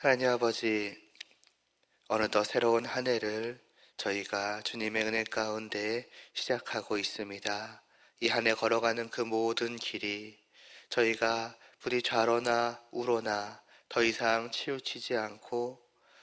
하나님 아버지, 어느덧 새로운 한 해를 저희가 주님의 은혜 가운데 시작하고 있습니다. 이 한 해 걸어가는 그 모든 길이 저희가 부디 좌로나 우로나 더 이상 치우치지 않고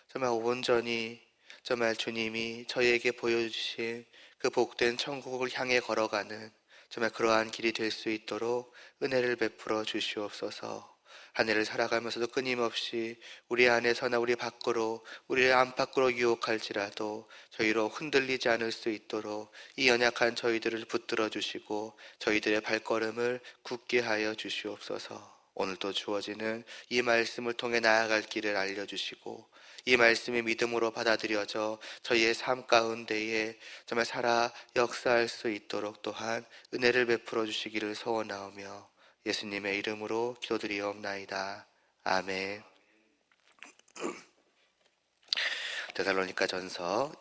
정말 온전히 정말 주님이 저희에게 보여주신 그 복된 천국을 향해 걸어가는 정말 그러한 길이 될 수 있도록 은혜를 베풀어 주시옵소서. 한 해를 살아가면서도 끊임없이 우리 안에서나 우리 밖으로, 우리의 안팎으로 유혹할지라도 저희로 흔들리지 않을 수 있도록 이 연약한 저희들을 붙들어 주시고 저희들의 발걸음을 굳게 하여 주시옵소서. 오늘도 주어지는 이 말씀을 통해 나아갈 길을 알려주시고 이 말씀이 믿음으로 받아들여져 저희의 삶 가운데에 정말 살아 역사할 수 있도록 또한 은혜를 베풀어 주시기를 소원하오며 예수님의 이름으로 기도드리옵나이다. 아멘. 데살로니가 전서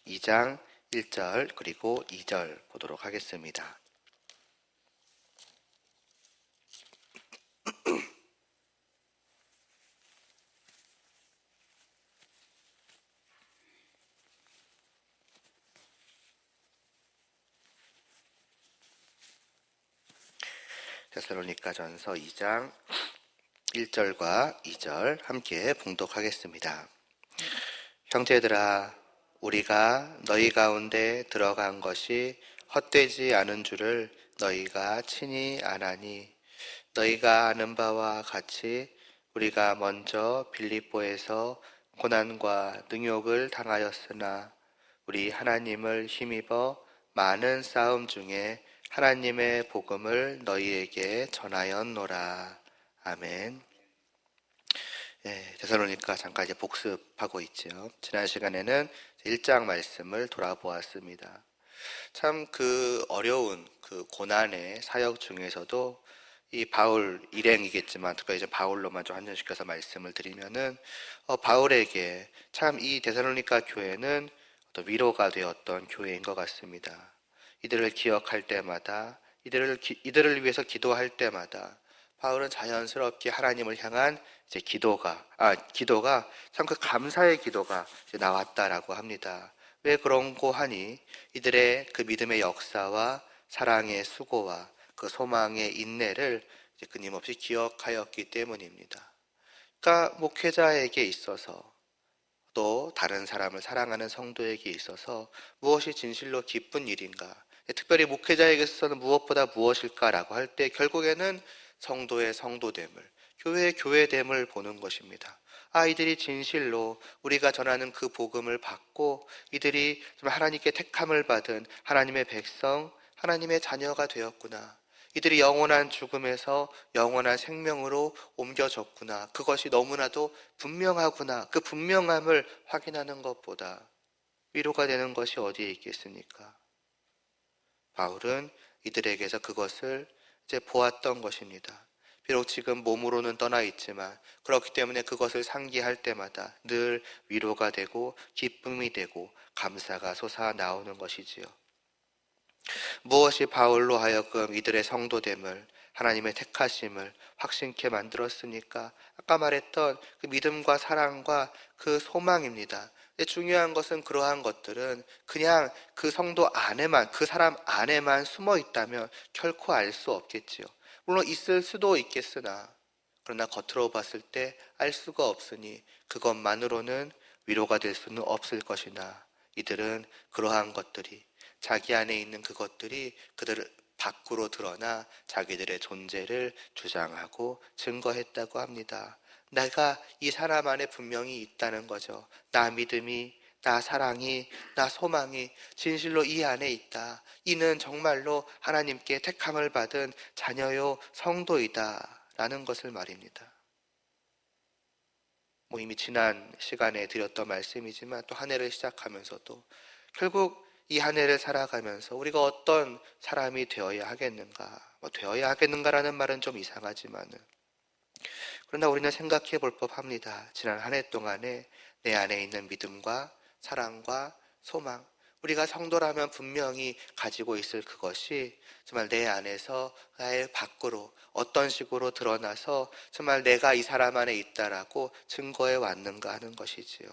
2장 1절 그리고 2절 보도록 하겠습니다. 데살로니가 전서 2장 1절과 2절 함께 봉독하겠습니다. 형제들아, 우리가 너희 가운데 들어간 것이 헛되지 않은 줄을 너희가 친히 아나니, 너희가 아는 바와 같이 우리가 먼저 빌립보에서 고난과 능욕을 당하였으나 우리 하나님을 힘입어 많은 싸움 중에 하나님의 복음을 너희에게 전하였노라. 아멘. 데살로니가 잠깐 이제 복습하고 있죠. 지난 시간에는 1장 말씀을 돌아보았습니다. 참 그 어려운 그 고난의 사역 중에서도 이 바울 일행이겠지만 특별히 이제 바울로만 좀 한정시켜서 말씀을 드리면은 바울에게 참 이 데살로니가 교회는 어떤 위로가 되었던 교회인 것 같습니다. 이들을 기억할 때마다 이들을 위해서 기도할 때마다 바울은 자연스럽게 하나님을 향한 이제 기도가 참 그 감사의 기도가 이제 나왔다라고 합니다. 왜 그런고 하니 이들의 그 믿음의 역사와 사랑의 수고와 그 소망의 인내를 이제 끊임없이 기억하였기 때문입니다. 그러니까 목회자에게 있어서 또 다른 사람을 사랑하는 성도에게 있어서 무엇이 진실로 기쁜 일인가? 특별히 목회자에게 있어서는 무엇보다 무엇일까라고 할 때 결국에는 성도의 성도됨을, 교회의 교회됨을 보는 것입니다. 이들이 진실로 우리가 전하는 그 복음을 받고 이들이 하나님께 택함을 받은 하나님의 백성, 하나님의 자녀가 되었구나. 이들이 영원한 죽음에서 영원한 생명으로 옮겨졌구나. 그것이 너무나도 분명하구나. 그 분명함을 확인하는 것보다 위로가 되는 것이 어디에 있겠습니까? 바울은 이들에게서 그것을 이제 보았던 것입니다. 비록 지금 몸으로는 떠나 있지만 그렇기 때문에 그것을 상기할 때마다 늘 위로가 되고 기쁨이 되고 감사가 솟아나오는 것이지요. 무엇이 바울로 하여금 이들의 성도됨을, 하나님의 택하심을 확신케 만들었으니까? 아까 말했던 그 믿음과 사랑과 그 소망입니다. 근데 중요한 것은 그러한 것들은 그냥 그 성도 안에만, 그 사람 안에만 숨어 있다면 결코 알 수 없겠지요. 물론 있을 수도 있겠으나 그러나 겉으로 봤을 때 알 수가 없으니 그것만으로는 위로가 될 수는 없을 것이나 이들은 그러한 것들이 자기 안에 있는 그것들이 그들 밖으로 드러나 자기들의 존재를 주장하고 증거했다고 합니다. 내가 이 사람 안에 분명히 있다는 거죠. 나 믿음이, 나 사랑이, 나 소망이 진실로 이 안에 있다. 이는 정말로 하나님께 택함을 받은 자녀요 성도이다 라는 것을 말입니다. 이미 지난 시간에 드렸던 말씀이지만 또 한 해를 시작하면서도 결국 이 한 해를 살아가면서 우리가 어떤 사람이 되어야 하겠는가? 되어야 하겠는가라는 말은 좀 이상하지만은 그러나 우리는 생각해 볼 법합니다. 지난 한 해 동안에 내 안에 있는 믿음과 사랑과 소망, 우리가 성도라면 분명히 가지고 있을 그것이 정말 내 안에서 나의 밖으로 어떤 식으로 드러나서 정말 내가 이 사람 안에 있다라고 증거해 왔는가 하는 것이지요.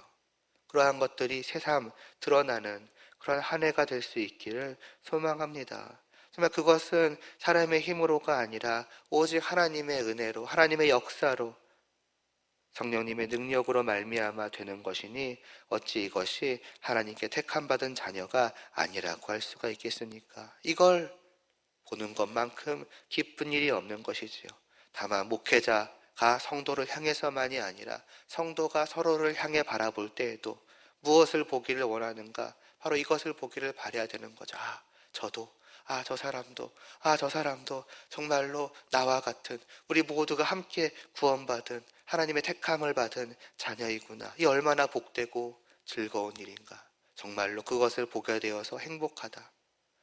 그러한 것들이 새삼 드러나는 그런 한 해가 될 수 있기를 소망합니다. 정말 그것은 사람의 힘으로가 아니라 오직 하나님의 은혜로, 하나님의 역사로, 성령님의 능력으로 말미암아 되는 것이니 어찌 이것이 하나님께 택함 받은 자녀가 아니라고 할 수가 있겠습니까? 이걸 보는 것만큼 기쁜 일이 없는 것이지요. 다만 목회자가 성도를 향해서만이 아니라 성도가 서로를 향해 바라볼 때에도 무엇을 보기를 원하는가? 바로 이것을 보기를 바라야 되는 거죠. 저도, 저 사람도, 저 사람도 정말로 나와 같은 우리 모두가 함께 구원받은 하나님의 택함을 받은 자녀이구나. 이 얼마나 복되고 즐거운 일인가. 정말로 그것을 보게 되어서 행복하다.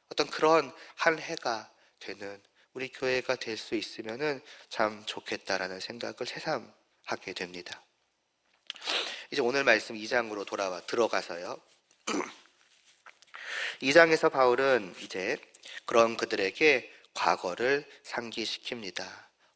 어떤 그런 한 해가 되는 우리 교회가 될 수 있으면은 참 좋겠다라는 생각을 새삼 하게 됩니다. 이제 오늘 말씀 2장으로 들어가서요. 2장에서 바울은 이제 그런 그들에게 과거를 상기시킵니다.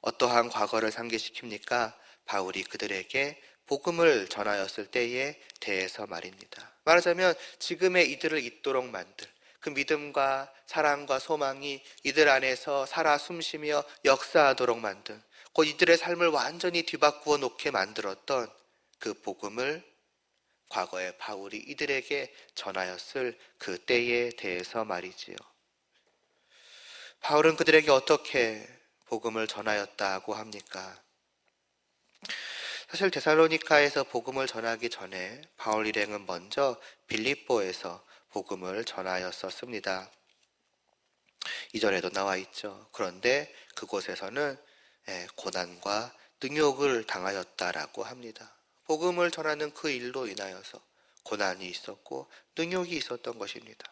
어떠한 과거를 상기시킵니까? 바울이 그들에게 복음을 전하였을 때에 대해서 말입니다. 말하자면 지금의 이들을 있도록 만들 그 믿음과 사랑과 소망이 이들 안에서 살아 숨쉬며 역사하도록 만든 곧 이들의 삶을 완전히 뒤바꾸어 놓게 만들었던 그 복음을 과거에 바울이 이들에게 전하였을 그 때에 대해서 말이지요. 바울은 그들에게 어떻게 복음을 전하였다고 합니까? 사실 데살로니카에서 복음을 전하기 전에 바울 일행은 먼저 빌립보에서 복음을 전하였었습니다. 2절에도 나와 있죠. 그런데 그곳에서는 고난과 능욕을 당하였다라고 합니다. 복음을 전하는 그 일로 인하여서 고난이 있었고 능욕이 있었던 것입니다.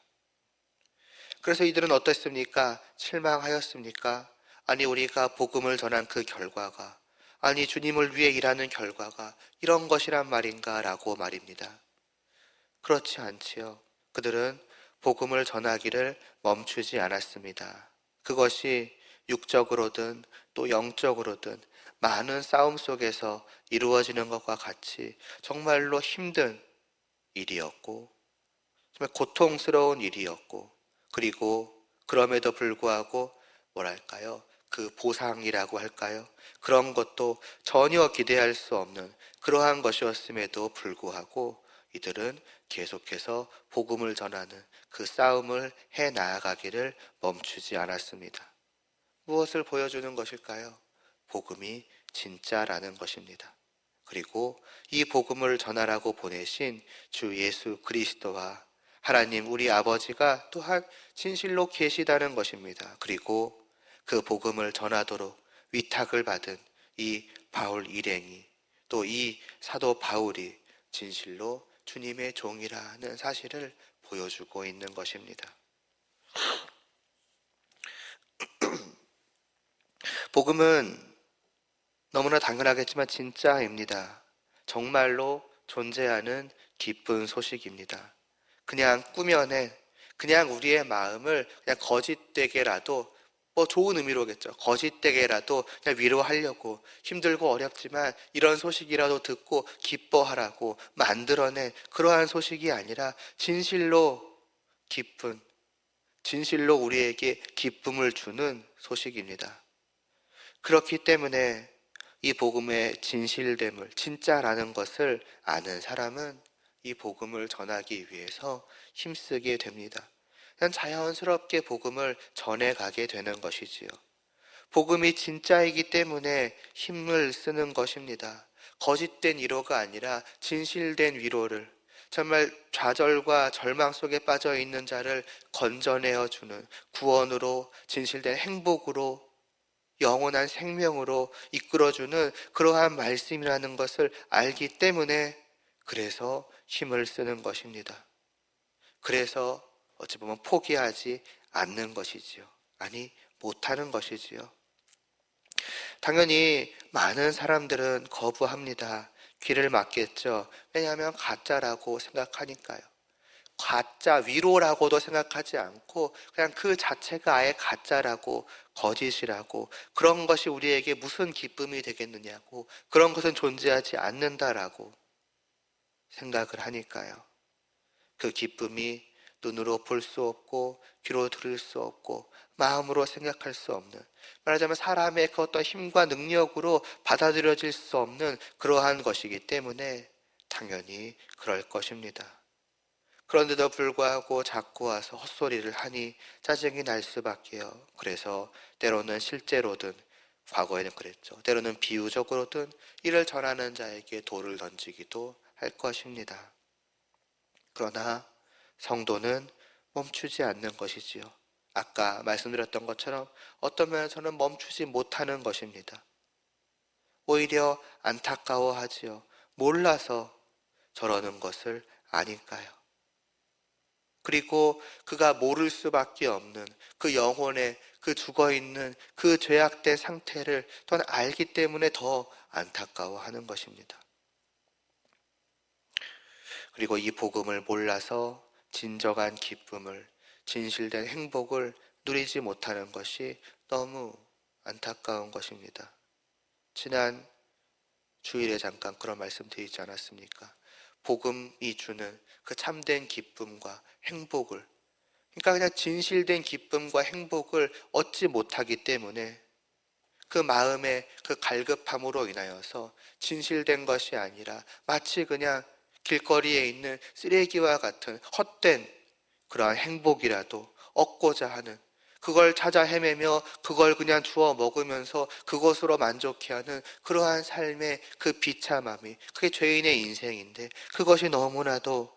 그래서 이들은 어땠습니까? 실망하였습니까? 아니 우리가 복음을 전한 그 결과가 아니 주님을 위해 일하는 결과가 이런 것이란 말인가 라고 말입니다. 그렇지 않지요. 그들은 복음을 전하기를 멈추지 않았습니다. 그것이 육적으로든 또 영적으로든 많은 싸움 속에서 이루어지는 것과 같이 정말로 힘든 일이었고 정말 고통스러운 일이었고 그리고 그럼에도 불구하고 뭐랄까요? 그 보상이라고 할까요? 그런 것도 전혀 기대할 수 없는 그러한 것이었음에도 불구하고 이들은 계속해서 복음을 전하는 그 싸움을 해 나아가기를 멈추지 않았습니다. 무엇을 보여주는 것일까요? 복음이 진짜라는 것입니다. 그리고 이 복음을 전하라고 보내신 주 예수 그리스도와 하나님 우리 아버지가 또한 진실로 계시다는 것입니다. 그리고 그 복음을 전하도록 위탁을 받은 이 바울 일행이 또 이 사도 바울이 진실로 주님의 종이라는 사실을 보여주고 있는 것입니다. 복음은 너무나 당연하겠지만 진짜입니다. 정말로 존재하는 기쁜 소식입니다. 그냥 꾸며낸 그냥 우리의 마음을 그냥 거짓되게라도 좋은 의미로겠죠. 거짓되게라도 그냥 위로하려고 힘들고 어렵지만 이런 소식이라도 듣고 기뻐하라고 만들어낸 그러한 소식이 아니라 진실로 기쁜 진실로 우리에게 기쁨을 주는 소식입니다. 그렇기 때문에 이 복음의 진실됨을 진짜라는 것을 아는 사람은 이 복음을 전하기 위해서 힘쓰게 됩니다. 그냥 자연스럽게 복음을 전해가게 되는 것이지요. 복음이 진짜이기 때문에 힘을 쓰는 것입니다. 거짓된 위로가 아니라 진실된 위로를 정말 좌절과 절망 속에 빠져 있는 자를 건져내어 주는 구원으로 진실된 행복으로 영원한 생명으로 이끌어주는 그러한 말씀이라는 것을 알기 때문에 그래서 힘을 쓰는 것입니다. 그래서 어찌 보면 포기하지 않는 것이지요. 아니 못하는 것이지요. 당연히 많은 사람들은 거부합니다. 귀를 막겠죠. 왜냐하면 가짜라고 생각하니까요. 가짜 위로라고도 생각하지 않고 그냥 그 자체가 아예 가짜라고, 거짓이라고, 그런 것이 우리에게 무슨 기쁨이 되겠느냐고, 그런 것은 존재하지 않는다라고 생각을 하니까요. 그 기쁨이 눈으로 볼 수 없고 귀로 들을 수 없고 마음으로 생각할 수 없는, 말하자면 사람의 그 어떤 힘과 능력으로 받아들여질 수 없는 그러한 것이기 때문에 당연히 그럴 것입니다. 그런데도 불구하고 자꾸 와서 헛소리를 하니 짜증이 날 수밖에요. 그래서 때로는 실제로든, 과거에는 그랬죠, 때로는 비유적으로든 이를 전하는 자에게 돌을 던지기도 할 것입니다. 그러나 성도는 멈추지 않는 것이지요. 아까 말씀드렸던 것처럼 어떤 면에서는 멈추지 못하는 것입니다. 오히려 안타까워하지요. 몰라서 저러는 것을 아니까요. 그리고 그가 모를 수밖에 없는 그 영혼의 그 죽어있는 그 죄악된 상태를 또한 알기 때문에 더 안타까워하는 것입니다. 그리고 이 복음을 몰라서 진정한 기쁨을, 진실된 행복을 누리지 못하는 것이 너무 안타까운 것입니다. 지난 주일에 잠깐 그런 말씀 드리지 않았습니까? 복음이 주는 그 참된 기쁨과 행복을, 그러니까 그냥 진실된 기쁨과 행복을 얻지 못하기 때문에 그 마음의 그 갈급함으로 인하여서 진실된 것이 아니라 마치 그냥 길거리에 있는 쓰레기와 같은 헛된 그러한 행복이라도 얻고자 하는, 그걸 찾아 헤매며 그걸 그냥 주워 먹으면서 그것으로 만족해하는 그러한 삶의 그 비참함이, 그게 죄인의 인생인데 그것이 너무나도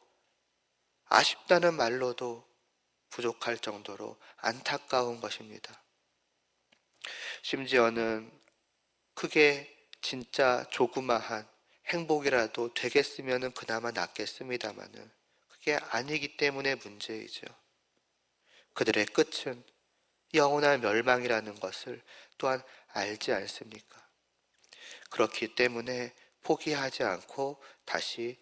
아쉽다는 말로도 부족할 정도로 안타까운 것입니다. 심지어는 크게 진짜 조그마한 행복이라도 되겠으면 그나마 낫겠습니다마는 그게 아니기 때문에 문제이죠. 그들의 끝은 영원한 멸망이라는 것을 또한 알지 않습니까? 그렇기 때문에 포기하지 않고 다시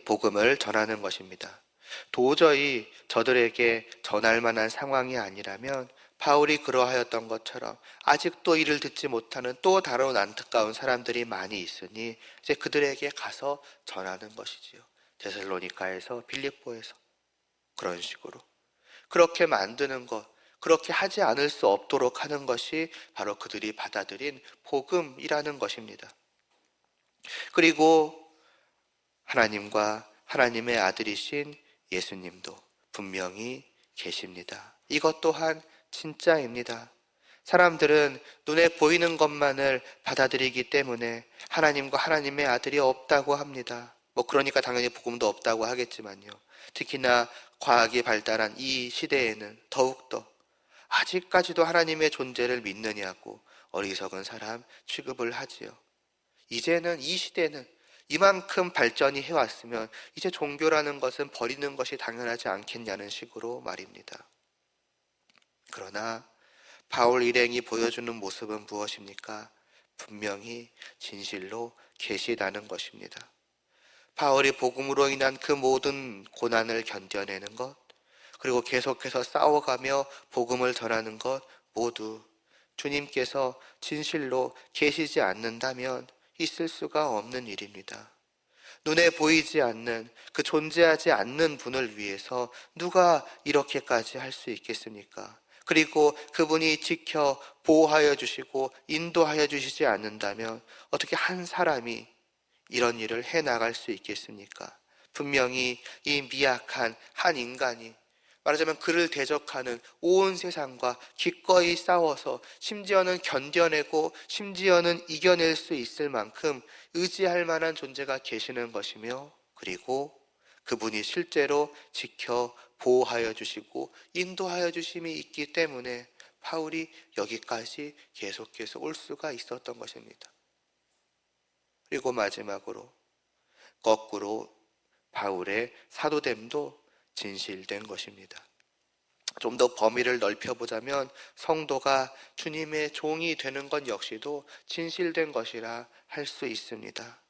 복음을 전하는 것입니다. 도저히 저들에게 전할 만한 상황이 아니라면 바울이 그러하였던 것처럼 아직도 이를 듣지 못하는 또 다른 안타까운 사람들이 많이 있으니 이제 그들에게 가서 전하는 것이지요. 데살로니가에서, 빌립보에서, 그런 식으로 그렇게 만드는 것, 그렇게 하지 않을 수 없도록 하는 것이 바로 그들이 받아들인 복음이라는 것입니다. 그리고 하나님과 하나님의 아들이신 예수님도 분명히 계십니다. 이것 또한 진짜입니다. 사람들은 눈에 보이는 것만을 받아들이기 때문에 하나님과 하나님의 아들이 없다고 합니다. 그러니까 당연히 복음도 없다고 하겠지만요. 특히나 과학이 발달한 이 시대에는 더욱더 아직까지도 하나님의 존재를 믿느냐고 어리석은 사람 취급을 하지요. 이제는 이 시대는 이만큼 발전이 해왔으면 이제 종교라는 것은 버리는 것이 당연하지 않겠냐는 식으로 말입니다. 그러나 바울 일행이 보여주는 모습은 무엇입니까? 분명히 진실로 계시다는 것입니다. 바울이 복음으로 인한 그 모든 고난을 견뎌내는 것, 그리고 계속해서 싸워가며 복음을 전하는 것 모두 주님께서 진실로 계시지 않는다면 있을 수가 없는 일입니다. 눈에 보이지 않는, 그 존재하지 않는 분을 위해서 누가 이렇게까지 할 수 있겠습니까? 그리고 그분이 지켜 보호하여 주시고 인도하여 주시지 않는다면 어떻게 한 사람이 이런 일을 해나갈 수 있겠습니까? 분명히 이 미약한 한 인간이, 말하자면 그를 대적하는 온 세상과 기꺼이 싸워서 심지어는 견뎌내고 심지어는 이겨낼 수 있을 만큼 의지할 만한 존재가 계시는 것이며, 그리고 그분이 실제로 지켜 보호하여 주시고 인도하여 주심이 있기 때문에 바울이 여기까지 계속해서 올 수가 있었던 것입니다. 그리고 마지막으로 거꾸로 바울의 사도됨도 진실된 것입니다. 좀 더 범위를 넓혀보자면 성도가 주님의 종이 되는 것 역시도 진실된 것이라 할 수 있습니다.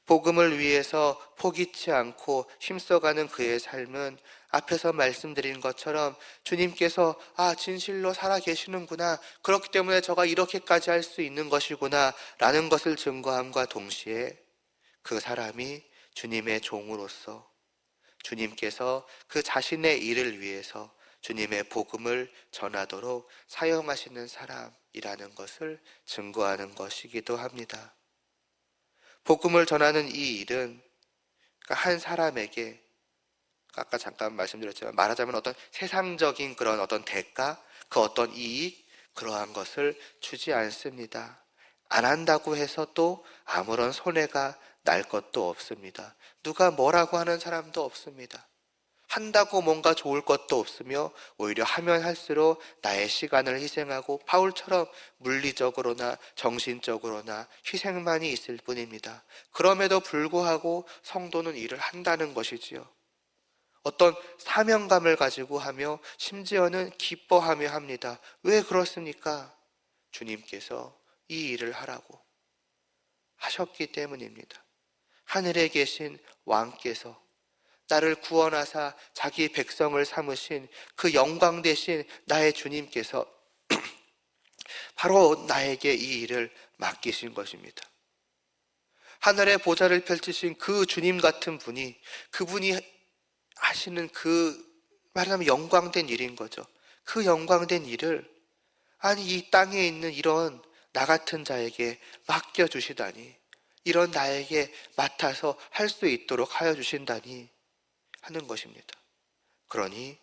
복음을 위해서 포기치 않고 힘써가는 그의 삶은 앞에서 말씀드린 것처럼 주님께서 진실로 살아계시는구나, 그렇기 때문에 저가 이렇게까지 할 수 있는 것이구나 라는 것을 증거함과 동시에 그 사람이 주님의 종으로서 주님께서 그 자신의 일을 위해서 주님의 복음을 전하도록 사용하시는 사람이라는 것을 증거하는 것이기도 합니다. 복음을 전하는 이 일은 한 사람에게, 아까 잠깐 말씀드렸지만 말하자면 어떤 세상적인 그런 어떤 대가, 그 어떤 이익, 그러한 것을 주지 않습니다. 안 한다고 해서 또 아무런 손해가 날 것도 없습니다. 누가 뭐라고 하는 사람도 없습니다. 한다고 뭔가 좋을 것도 없으며 오히려 하면 할수록 나의 시간을 희생하고 바울처럼 물리적으로나 정신적으로나 희생만이 있을 뿐입니다. 그럼에도 불구하고 성도는 일을 한다는 것이지요. 어떤 사명감을 가지고 하며 심지어는 기뻐하며 합니다. 왜 그렇습니까? 주님께서 이 일을 하라고 하셨기 때문입니다. 하늘에 계신 왕께서 나를 구원하사 자기 백성을 삼으신 그 영광 되신 나의 주님께서 바로 나에게 이 일을 맡기신 것입니다. 하늘의 보좌를 펼치신 그 주님 같은 분이, 그분이 하시는 말하자면 영광된 일인 거죠. 그 영광된 일을 이 땅에 있는 이런 나 같은 자에게 맡겨주시다니, 이런 나에게 맡아서 할 수 있도록 하여 주신다니 하는 것입니다. 그러니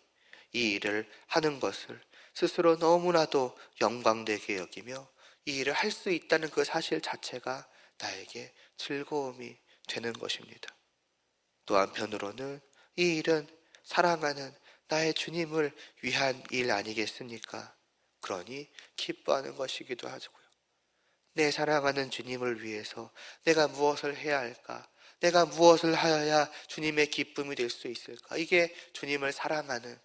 이 일을 하는 것을 스스로 너무나도 영광되게 여기며 이 일을 할 수 있다는 그 사실 자체가 나에게 즐거움이 되는 것입니다. 또 한편으로는 이 일은 사랑하는 나의 주님을 위한 일 아니겠습니까? 그러니 기뻐하는 것이기도 하고요. 내 사랑하는 주님을 위해서 내가 무엇을 해야 할까? 내가 무엇을 하여야 주님의 기쁨이 될 수 있을까? 이게 주님을 사랑하는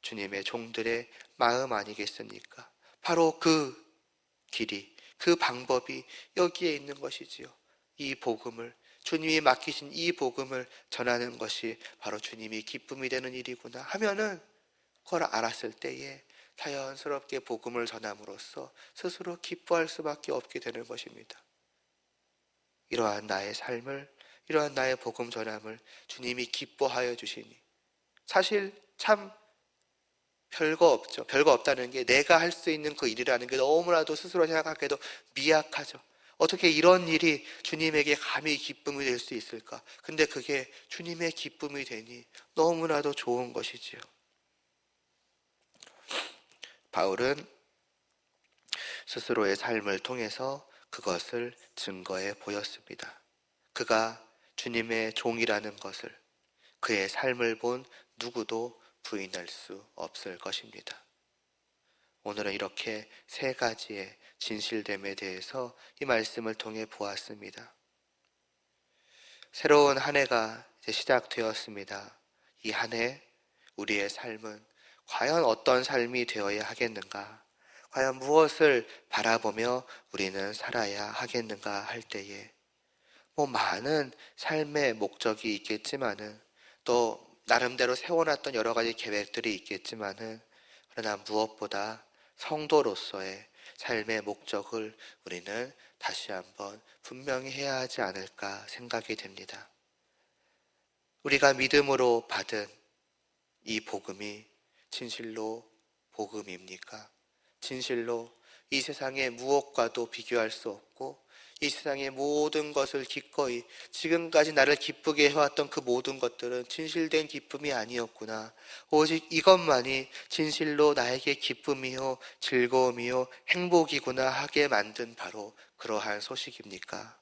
주님의 종들의 마음 아니겠습니까? 바로 그 길이, 그 방법이 여기에 있는 것이지요. 이 복음을, 주님이 맡기신 이 복음을 전하는 것이 바로 주님이 기쁨이 되는 일이구나 하면은 그걸 알았을 때에 자연스럽게 복음을 전함으로써 스스로 기뻐할 수밖에 없게 되는 것입니다. 이러한 나의 삶을, 이러한 나의 복음 전함을 주님이 기뻐하여 주시니 사실 참 별거 없죠. 별거 없다는 게 내가 할 수 있는 그 일이라는 게 너무나도 스스로 생각하기에도 미약하죠. 어떻게 이런 일이 주님에게 감히 기쁨이 될 수 있을까? 근데 그게 주님의 기쁨이 되니 너무나도 좋은 것이지요. 바울은 스스로의 삶을 통해서 그것을 증거해 보였습니다. 그가 주님의 종이라는 것을, 그의 삶을 본 누구도 부인할 수 없을 것입니다. 오늘은 이렇게 세 가지의 진실됨에 대해서 이 말씀을 통해 보았습니다. 새로운 한 해가 이제 시작되었습니다. 이 한 해 우리의 삶은 과연 어떤 삶이 되어야 하겠는가? 과연 무엇을 바라보며 우리는 살아야 하겠는가 할 때에 많은 삶의 목적이 있겠지만은 또 나름대로 세워놨던 여러 가지 계획들이 있겠지만은 그러나 무엇보다 성도로서의 삶의 목적을 우리는 다시 한번 분명히 해야 하지 않을까 생각이 됩니다. 우리가 믿음으로 받은 이 복음이 진실로 복음입니까? 진실로 이 세상의 무엇과도 비교할 수 없고 이 세상의 모든 것을 기꺼이 지금까지 나를 기쁘게 해왔던 그 모든 것들은 진실된 기쁨이 아니었구나. 오직 이것만이 진실로 나에게 기쁨이요 즐거움이요 행복이구나 하게 만든 바로 그러한 소식입니까?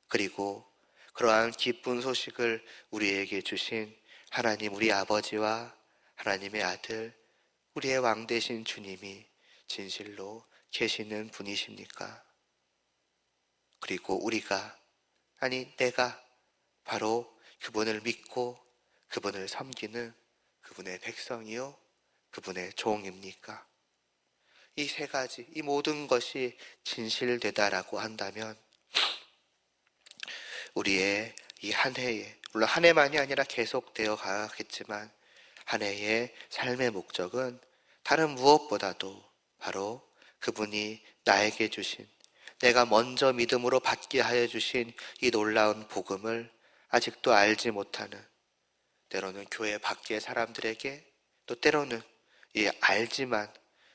그리고 그러한 기쁜 소식을 우리에게 주신 하나님 우리 아버지와 하나님의 아들 우리의 왕 되신 주님이 진실로 계시는 분이십니까? 그리고 우리가, 내가 바로 그분을 믿고 그분을 섬기는 그분의 백성이요 그분의 종입니까? 이 세 가지, 이 모든 것이 진실되다라고 한다면 우리의 이 한 해에, 물론 한 해만이 아니라 계속되어 가겠지만 한 해의 삶의 목적은 다른 무엇보다도 바로 그분이 나에게 주신, 내가 먼저 믿음으로 받게 하여 주신 이 놀라운 복음을 아직도 알지 못하는, 때로는 교회 밖의 사람들에게, 또 때로는 알지만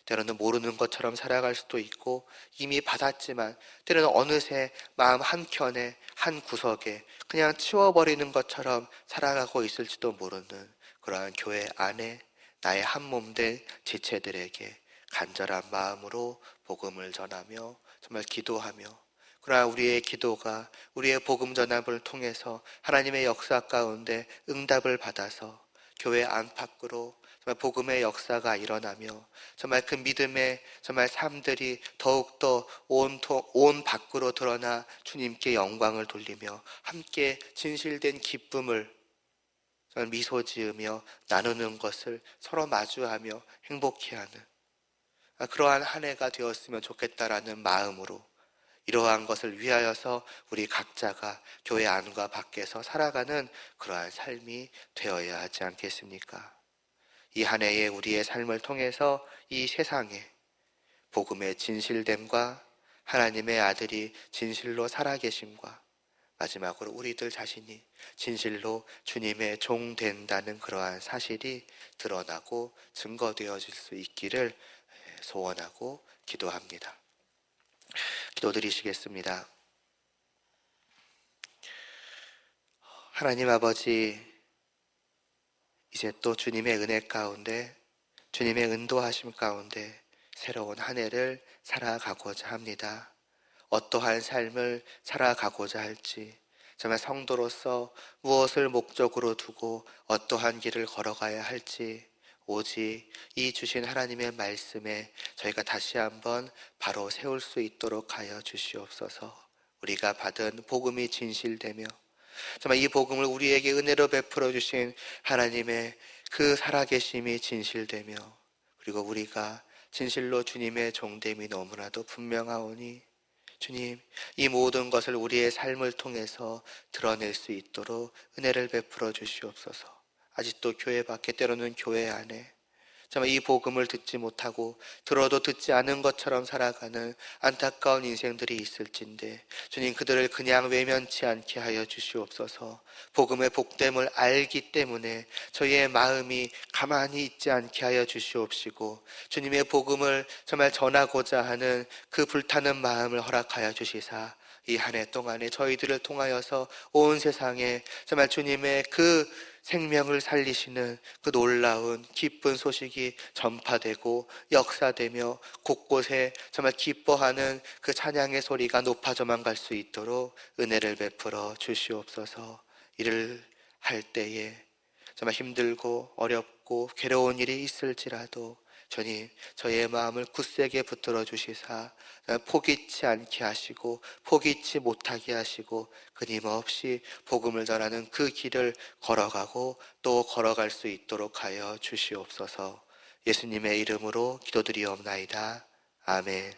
때로는 모르는 것처럼 살아갈 수도 있고, 이미 받았지만 때로는 어느새 마음 한켠에 한 구석에 그냥 치워버리는 것처럼 살아가고 있을지도 모르는 그러한 교회 안에 나의 한 몸된 지체들에게 간절한 마음으로 복음을 전하며 정말 기도하며, 그러나 우리의 기도가 우리의 복음 전합을 통해서 하나님의 역사 가운데 응답을 받아서 교회 안팎으로 정말 복음의 역사가 일어나며 정말 그 믿음의 정말 삶들이 더욱더 온 밖으로 드러나 주님께 영광을 돌리며 함께 진실된 기쁨을 정말 미소 지으며 나누는 것을 서로 마주하며 행복해하는 그러한 한 해가 되었으면 좋겠다라는 마음으로, 이러한 것을 위하여서 우리 각자가 교회 안과 밖에서 살아가는 그러한 삶이 되어야 하지 않겠습니까? 이 한 해의 우리의 삶을 통해서 이 세상에 복음의 진실됨과 하나님의 아들이 진실로 살아계심과 마지막으로 우리들 자신이 진실로 주님의 종 된다는 그러한 사실이 드러나고 증거되어질 수 있기를 소원하고 기도합니다. 기도드리시겠습니다. 하나님 아버지, 이제 또 주님의 은혜 가운데, 주님의 인도하심 가운데 새로운 한 해를 살아가고자 합니다. 어떠한 삶을 살아가고자 할지, 정말 성도로서 무엇을 목적으로 두고 어떠한 길을 걸어가야 할지 오직 이 주신 하나님의 말씀에 저희가 다시 한번 바로 세울 수 있도록 하여 주시옵소서. 우리가 받은 복음이 진실되며 정말 이 복음을 우리에게 은혜로 베풀어 주신 하나님의 그 살아계심이 진실되며, 그리고 우리가 진실로 주님의 종됨이 너무나도 분명하오니 주님, 이 모든 것을 우리의 삶을 통해서 드러낼 수 있도록 은혜를 베풀어 주시옵소서. 아직도 교회 밖에, 때로는 교회 안에 정말 이 복음을 듣지 못하고 들어도 듣지 않은 것처럼 살아가는 안타까운 인생들이 있을진데 주님, 그들을 그냥 외면치 않게 하여 주시옵소서. 복음의 복됨을 알기 때문에 저희의 마음이 가만히 있지 않게 하여 주시옵시고, 주님의 복음을 정말 전하고자 하는 그 불타는 마음을 허락하여 주시사 이 한 해 동안에 저희들을 통하여서 온 세상에 정말 주님의 그 생명을 살리시는 그 놀라운 기쁜 소식이 전파되고 역사되며 곳곳에 정말 기뻐하는 그 찬양의 소리가 높아져만 갈 수 있도록 은혜를 베풀어 주시옵소서. 이를 할 때에 정말 힘들고 어렵고 괴로운 일이 있을지라도 주님, 저희의 마음을 굳세게 붙들어 주시사 포기치 않게 하시고 포기치 못하게 하시고 끊임없이 복음을 전하는 그 길을 걸어가고 또 걸어갈 수 있도록 하여 주시옵소서. 예수님의 이름으로 기도드리옵나이다. 아멘.